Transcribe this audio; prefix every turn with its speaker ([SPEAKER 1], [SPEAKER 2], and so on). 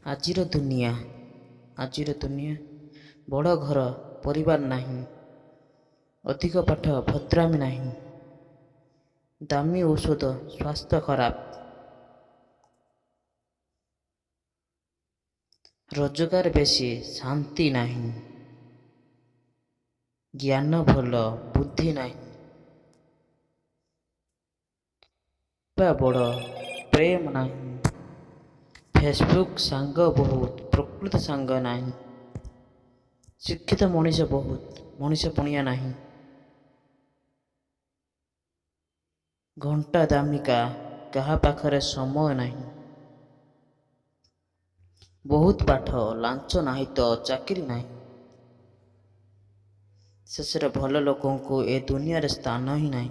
[SPEAKER 1] ଆଜିର ଦୁନିଆ ଆଜିର ଦୁନିଆ ବଡ଼ ଘର ପରିବାର ନାହିଁ, ଅଧିକ ପାଠ ଭଦ୍ରାମି ନାହିଁ, ଦାମୀ ଔଷଧ ସ୍ୱାସ୍ଥ୍ୟ ଖରାପ, ରୋଜଗାର ବେଶୀ ଶାନ୍ତି ନାହିଁ, ଜ୍ଞାନ ଭଲ ବୁଦ୍ଧି ନାହିଁ, ବା ବଡ଼ ପ୍ରେମ ନାହିଁ, ଫେସବୁକ୍ ସାଙ୍ଗ ବହୁତ ପ୍ରକୃତ ସାଙ୍ଗ ନାହିଁ, ଶିକ୍ଷିତ ମଣିଷ ବହୁତ ମଣିଷ ପଣିଆ ନାହିଁ, ଘଣ୍ଟା ଦାମିକା କାହା ପାଖରେ ସମୟ ନାହିଁ, ବହୁତ ପାଠ ଲାଞ୍ଚ ନାହିଁ ତ ଚାକିରି ନାହିଁ, ଶେଷରେ ଭଲ ଲୋକଙ୍କୁ ଏ ଦୁନିଆରେ ସ୍ଥାନ ହିଁ ନାହିଁ।